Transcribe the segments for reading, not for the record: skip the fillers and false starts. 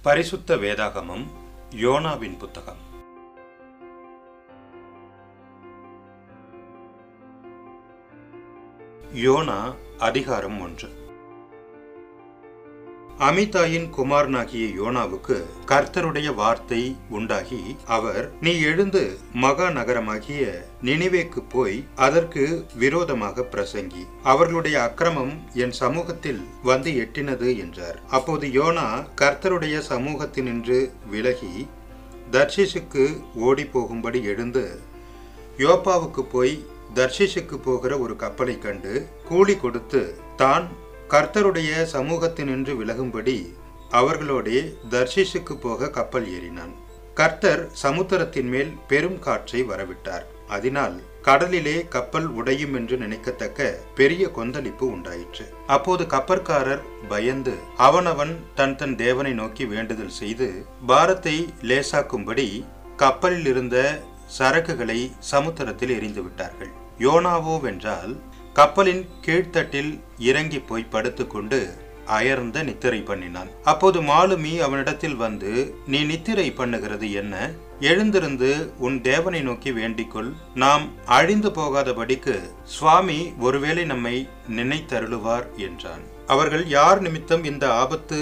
பரிசுத்த வேதாகமம் யோனாவின் புத்தகம். யோனா அதிகாரம் 1. அமிதாயின் குமாரனாகிய யோனாவுக்கு கர்த்தருடைய வார்த்தை உண்டாகி, அவர், நீ எழுந்து மகா நகரமாகிய நினிவேக்கு போய் அதற்கு விரோதமாக பிரசங்கி, அவர்களுடைய அக்கிரமம் என் சமூகத்தில் வந்து எட்டினது என்றார். அப்போது யோனா கர்த்தருடைய சமூகத்தினின்று விலகி தர்ஷீசுக்கு ஓடி போகும்படி எழுந்து யோப்பாவுக்கு போய் தர்ஷீசுக்கு போகிற ஒரு கப்பலை கண்டு கூலி கொடுத்து தான் கர்த்தருடைய சமூகத்தினின்று விலகும்படி அவர்களோடே தர்ஷீசுக்கு போக கப்பல் ஏறினான். கர்த்தர் சமுத்திரத்தின் மேல் பெரும் காற்றை வரவிட்டார். அதனால் கடலிலே கப்பல் உடையும் என்று நினைக்கத்தக்க பெரிய கொந்தளிப்பு உண்டாயிற்று. அப்போது கப்பற்காரர் பயந்து அவனவன் தன் தன் தேவனை நோக்கி வேண்டுதல் செய்து பாரத்தை லேசாக்கும்படி கப்பலில் இருந்த சரக்குகளை சமுத்திரத்தில் எறிந்து விட்டார்கள். யோனாவோ வென்றால் கப்பலின் கீழ்த்தட்டில் இறங்கி போய் படுத்துக்கொண்டு அயர்ந்த நித்திரை பண்ணினான். அப்போது மாலுமி அவனிடத்தில் வந்து, நீ நித்திரை பண்ணுகிறது என்ன? எழுந்திருந்து உன் தேவனை நோக்கி வேண்டிக்கொள், நாம் அழிந்து போகாதபடிக்கு சுவாமி ஒருவேளை நம்மை நினைத்தருளுவார் என்றான். அவர்கள், யார் நிமித்தம் இந்த ஆபத்து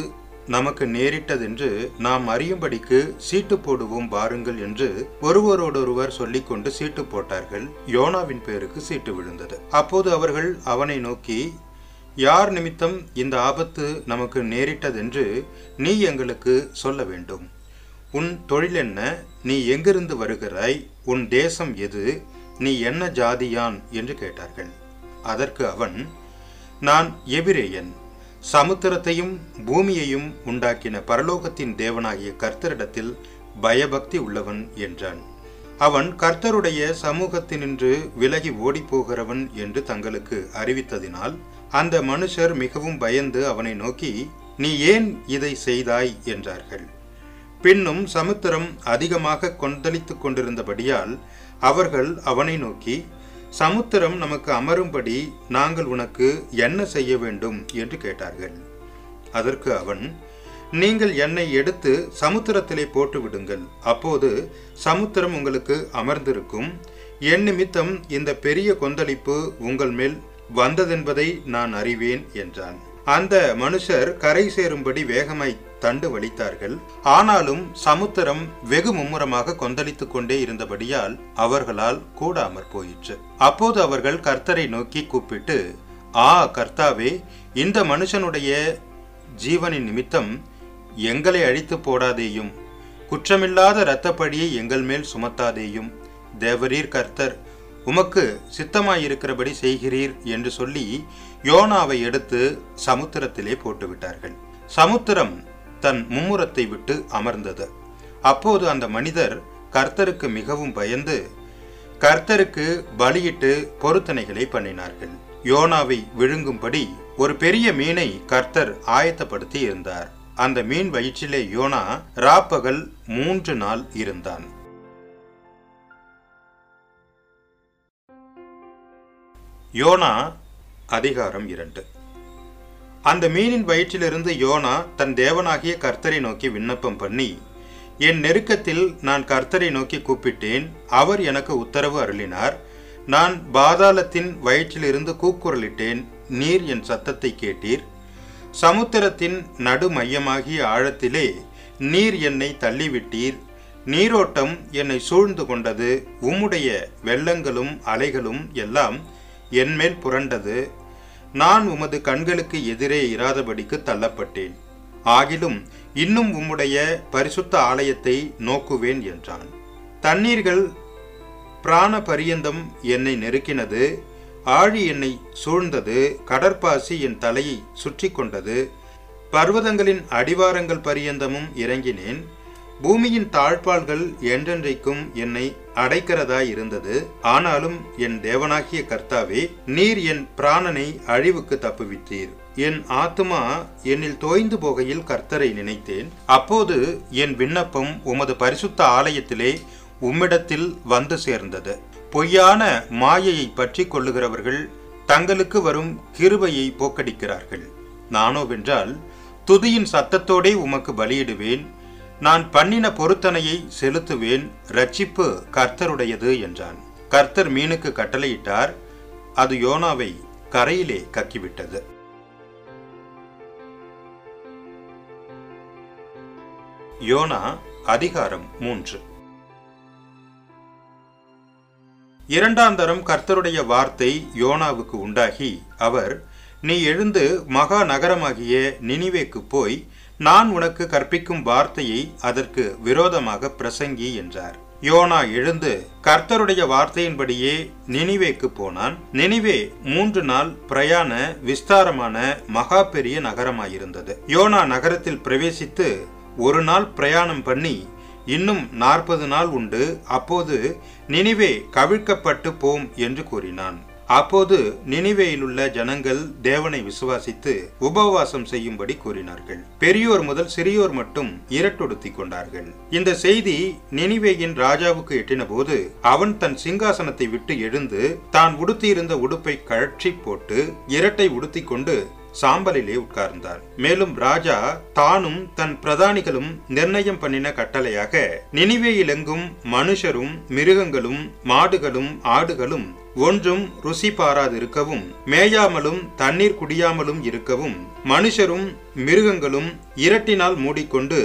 நமக்கு நேரிட்டதென்று நாம் அறியும்படிக்கு சீட்டு போடுவோம் பாருங்கள் என்று ஒருவரோடொருவர் சொல்லிக் கொண்டு சீட்டு போட்டார்கள். யோனாவின் பேருக்கு சீட்டு விழுந்தது. அப்போது அவர்கள் அவனை நோக்கி, யார் நிமித்தம் இந்த ஆபத்து நமக்கு நேரிட்டதென்று நீ எங்களுக்கு சொல்ல வேண்டும். உன் தொழில் என்ன? நீ எங்கிருந்து வருகிறாய்? உன் தேசம் எது? நீ என்ன ஜாதியான் என்று கேட்டார்கள். அதற்கு அவன், நான் எபிரேயன், சமுத்திரத்தையும் பூமியையும் உண்டாக்கின பரலோகத்தின் தேவனாகிய கர்த்தரிடத்தில் பயபக்தி உள்ளவன் என்றான். அவன் கர்த்தருடைய சமூகத்தினின்று விலகி ஓடிப்போகிறவன் என்று தங்களுக்கு அறிவித்ததினால் அந்த மனுஷர் மிகவும் பயந்து அவனை நோக்கி, நீ ஏன் இதை செய்தாய் என்றார்கள். பின்னும் சமுத்திரம் அதிகமாக கொந்தளித்துக் கொண்டிருந்தபடியால் அவர்கள் அவனை நோக்கி, சமுத்திரம் நமக்கு அமரும்படி நாங்கள் உனக்கு என்ன செய்ய வேண்டும் என்று கேட்டார்கள். அதற்கு அவன், நீங்கள் என்னை எடுத்து சமுத்திரத்திலே போட்டு விடுங்கள், அப்போது சமுத்திரம் உங்களுக்கு அமர்ந்திருக்கும். என் நிமித்தம் இந்த பெரிய கொந்தளிப்பு உங்கள் மேல் வந்ததென்பதை நான் அறிவேன் என்றான். அந்த மனுஷர் கரை சேரும்படி வேகமாய் தண்டு வலித்தார்கள். ஆனாலும் சமுத்திரம் வெகு மும்முரமாக கொந்தளித்துக் கொண்டே இருந்தபடியால் அவர்களால் கூடாமற் போயிற்று. அப்போது அவர்கள் கர்த்தரை நோக்கி கூப்பிட்டு, ஆ கர்த்தாவே, இந்த மனுஷனுடைய ஜீவனின் நிமித்தம் எங்களை அழித்து போடாதேயும், குற்றமில்லாத இரத்தப்பழியை எங்கள் மேல் சுமத்தாதேயும். தேவரீர் கர்த்தர், உமக்கு சித்தமாயிருக்கிறபடி செய்கிறீர் என்று சொல்லி யோனாவை எடுத்து சமுத்திரத்திலே போட்டுவிட்டார்கள். சமுத்திரம் தன் மும்முரத்தை விட்டு அமர்ந்தது. அப்போது அந்த மனிதர் கர்த்தருக்கு மிகவும் பயந்து கர்த்தருக்கு பலியிட்டு பொருத்தனைகளை பண்ணினார்கள். யோனாவை விழுங்கும்படி ஒரு பெரிய மீனை கர்த்தர் ஆயத்தப்படுத்தி இருந்தார். அந்த மீன் வயிற்றிலே யோனா ராப்பகல் 3 நாள் இருந்தான். யோனா அதிகாரம் 2. அந்த மீனின் வயிற்றிலிருந்து யோனா தன் தேவனாகிய கர்த்தரை நோக்கி விண்ணப்பம் பண்ணி, என் நெருக்கத்தில் நான் கர்த்தரை நோக்கி கூப்பிட்டேன், அவர் எனக்கு உத்தரவு அருளினார். நான் பாதாளத்தின் வயிற்றிலிருந்து கூக்குரலிட்டேன், நீர் என் சத்தத்தை கேட்டீர். சமுத்திரத்தின் நடு மையமாகிய ஆழத்திலே நீர் என்னை தள்ளிவிட்டீர். நீரோட்டம் என்னை சூழ்ந்து கொண்டது. உம்முடைய வெள்ளங்களும் அலைகளும் எல்லாம் என்மேல் புரண்டது. நான் உமது கண்களுக்கு எதிரே இராதபடிக்கு தள்ளப்பட்டேன். ஆகிலும் இன்னும் உம்முடைய பரிசுத்த ஆலயத்தை நோக்குவேன் என்றான். தண்ணீர்கள் பிராண பரியந்தம் என்னை நெருக்கினது. ஆழி என்னை சூழ்ந்தது. கடற்பாசி என் தலையை சுற்றி கொண்டது. பர்வதங்களின் அடிவாரங்கள் பரியந்தமும் இறங்கினேன். பூமியின் தாழ்பால்கள் என்றென்றைக்கும் என்னை அடைக்கிறதாய் இருந்தது. ஆனாலும் என் தேவனாகிய கர்த்தாவே, நீர் என் பிராணனை அழிவுக்கு தப்புவித்தீர். என் ஆத்துமா என்னில் தோய்ந்து போகையில் கர்த்தரை நினைத்தேன். அப்போது என் விண்ணப்பம் உமது பரிசுத்த ஆலயத்திலே உம்மிடத்தில் வந்து சேர்ந்தது. பொய்யான மாயையை பற்றி கொள்ளுகிறவர்கள் தங்களுக்கு வரும் கிருபையை போக்கடிக்கிறார்கள். நானோவென்றால் துதியின் சத்தத்தோடே உமக்கு பலியிடுவேன். நான் பண்ணின பொருத்தனையை செலுத்துவேன். ரட்சிப்பு கர்த்தருடையது என்றான். கர்த்தர் மீனுக்கு கட்டளையிட்டார். அது யோனாவை கரையிலே கக்கிவிட்டது. யோனா அதிகாரம் 3. இரண்டாம் தரம் கர்த்தருடைய வார்த்தை யோனாவுக்கு உண்டாகி, அவர், நீ எழுந்து மகா நகரமாகிய நினிவேக்கு போய் நான் உனக்கு கற்பிக்கும் வார்த்தையை அதற்கு விரோதமாக பிரசங்கி என்றார். யோனா எழுந்து கர்த்தருடைய வார்த்தையின்படியே நினிவேக்கு போனான். நினிவே 3 நாள் பிரயாண விஸ்தாரமான மகா பெரிய நகரமாயிருந்தது. யோனா நகரத்தில் பிரவேசித்து 1 நாள் பிரயாணம் பண்ணி இன்னும் 40 நாள் உண்டு, அப்போது நினிவே கவிழ்க்கப்பட்டு போம் என்று கூறினான். அப்போது நினிவேயிலுள்ள ஜனங்கள் தேவனை விசுவாசித்து உபவாசம் செய்யும்படி கூறினார்கள். பெரியோர் முதல் சிறியோர் மட்டும் இரட்டுடுத்தி கொண்டார்கள். இந்த செய்தி நினிவேயின் ராஜாவுக்கு எட்டின போது அவன் தன் சிங்காசனத்தை விட்டு எழுந்து தான் உடுத்தியிருந்த உடுப்பை கழற்றி போட்டு இரட்டை உடுத்தி கொண்டு சாம்பலிலே உட்கார்ந்தார். மேலும் ராஜா தானும் தன் பிரதானிகளும் நிர்ணயம் பண்ணின கட்டளையாக நினிவேயிலெங்கும் மனுஷரும் மிருகங்களும் மாடுகளும் ஆடுகளும் ஒன்றும் ருசி பாராதிருக்கவும் மேயாமலும் தண்ணீர் குடியாமலும் இருக்கவும் மனுஷரும் மிருகங்களும் இரட்டினால் மூடிக்கொண்டு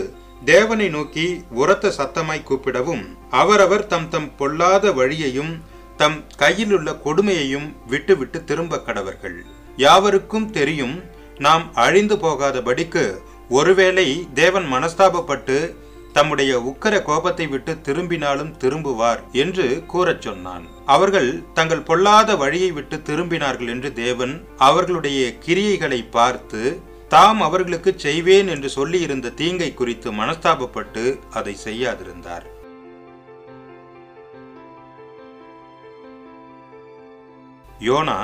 தேவனை நோக்கி உரத்த சத்தமாய் கூப்பிடவும் அவரவர் தம் தம் பொல்லாத வழியையும் தம் கையிலுள்ள கொடுமையையும் விட்டு விட்டு திரும்ப கடவர்கள். யாவருக்கும் தெரியும், நாம் அழிந்து போகாதபடிக்கு ஒருவேளை தேவன் மனஸ்தாபப்பட்டு தம்முடைய உக்கிர கோபத்தை விட்டு திரும்பினாலும் திரும்புவார் என்று கூறச் சொன்னான். அவர்கள் தங்கள் பொல்லாத வழியை விட்டு திரும்பினார்கள் என்று தேவன் அவர்களுடைய கிரியைகளை பார்த்து தாம் அவர்களுக்கு செய்வேன் என்று சொல்லியிருந்த தீங்கை குறித்து மனஸ்தாபப்பட்டு அதை செய்யாதிருந்தார். யோனா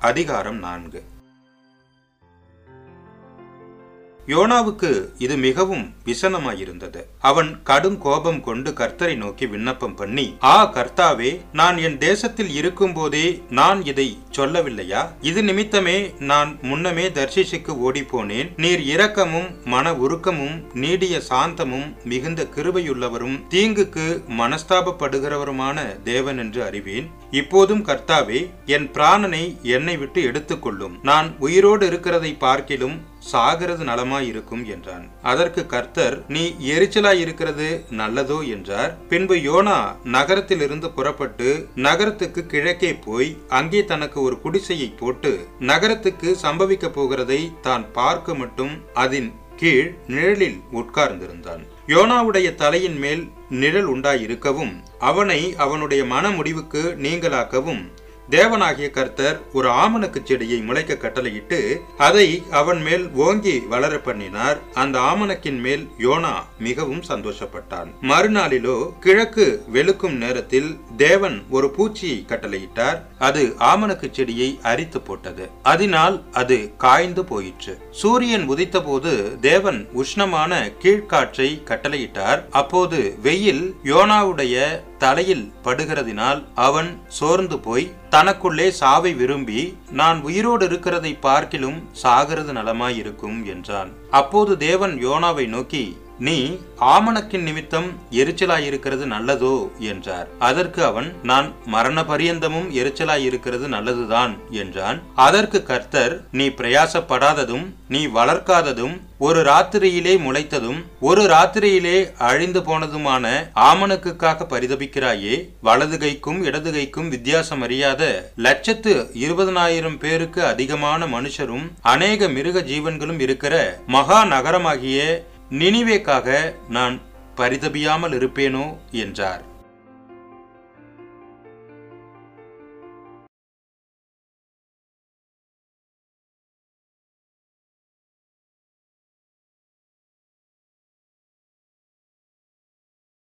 அதிகாரம் 4. யோனாவுக்கு இது மிகவும் விசனமாயிருந்தது. அவன் கடும் கோபம் கொண்டு கர்த்தரை நோக்கி விண்ணப்பம் பண்ணி, கர்த்தாவே, நான் என் தேசத்தில் இருக்கும் போதே நான் இதை சொல்லவில்லையா? இது நிமித்தமே நான் முன்னமே தர்ஷீசுக்கு ஓடி போனேன். நீர் இரக்கமும் மன உருக்கமும் நீடிய சாந்தமும் மிகுந்த கிருபையுள்ளவரும் தீங்குக்கு மனஸ்தாபப்படுகிறவருமான தேவன் என்று அறிவேன். இப்போதும் கர்த்தாவே, என் பிராணனை என்னை விட்டு எடுத்துக்கொள்ளும். நான் உயிரோடு இருக்கிறதை பார்க்கிலும் சாகிறது நலமாயிருக்கும் என்றான். அதற்கு கர்த்தர், நீ எரிச்சலாயிருக்கிறது நல்லதோ என்றார். பின்பு யோனா நகரத்திலிருந்து புறப்பட்டு நகரத்துக்கு கிழக்கே போய் அங்கே தனக்கு ஒரு குடிசையை போட்டு நகரத்துக்கு சம்பவிக்க போகிறதை தான் பார்க்க மட்டும் அதன் கீழ் நிழலில் உட்கார்ந்திருந்தான். யோனாவுடைய தலையின் மேல் நிழல் உண்டாயிருக்கவும் அவனை அவனுடைய மன முடிவுக்கு நீங்களாக்கவும் தேவனாகிய கர்த்தர் ஒரு ஆமணக்கு செடியை முளைக்க கட்டளையிட்டு அதை அவன் மேல் ஓங்கி வளர பண்ணினார். அந்த ஆமணக்கின் மேல் யோனா மிகவும் சந்தோஷப்பட்டான். மறுநாளிலோ கிழக்கு வெளுக்கும் நேரத்தில் தேவன் ஒரு பூச்சியை கட்டளையிட்டார். அது ஆமணக்கு செடியை அரித்து போட்டது. அதனால் அது காய்ந்து போயிற்று. சூரியன் உதித்த போது தேவன் உஷ்ணமான கீழ்காற்றை கட்டளையிட்டார். அப்போது வெயில் யோனாவுடைய தலையில் படுகிறதினால் அவன் சோர்ந்து போய் தனக்குள்ளே சாவை விரும்பி, நான் உயிரோடு இருக்கிறதை பார்க்கிலும் சாகிறது நலமாயிருக்கும் என்றான். அப்போது தேவன் யோனாவை நோக்கி, நீ ஆமணக்கின் நிமித்தம் எரிச்சலாயிருக்கிறது நல்லதோ என்றார். அதற்கு அவன், நான் மரண பரியந்தமும் எரிச்சலாயிருக்கிறது நல்லதுதான் என்றான். அதற்கு கர்த்தர், நீ பிரயாசப்படாததும் நீ வளர்க்காததும் ஒரு ராத்திரியிலே முளைத்ததும் ஒரு ராத்திரியிலே அழிந்து போனதுமான ஆமணக்குக்காக பரிதபிக்கிறாயே, வலது கைக்கும் இடது கைக்கும் வித்தியாசம் அறியாத 120,000 பேருக்கு அதிகமான மனுஷரும் அநேக மிருக ஜீவன்களும் இருக்கிற மகா நகரமாகிய நினிவேக்காக நான் பரிதபியாமல் இருப்பேனோ என்றார்.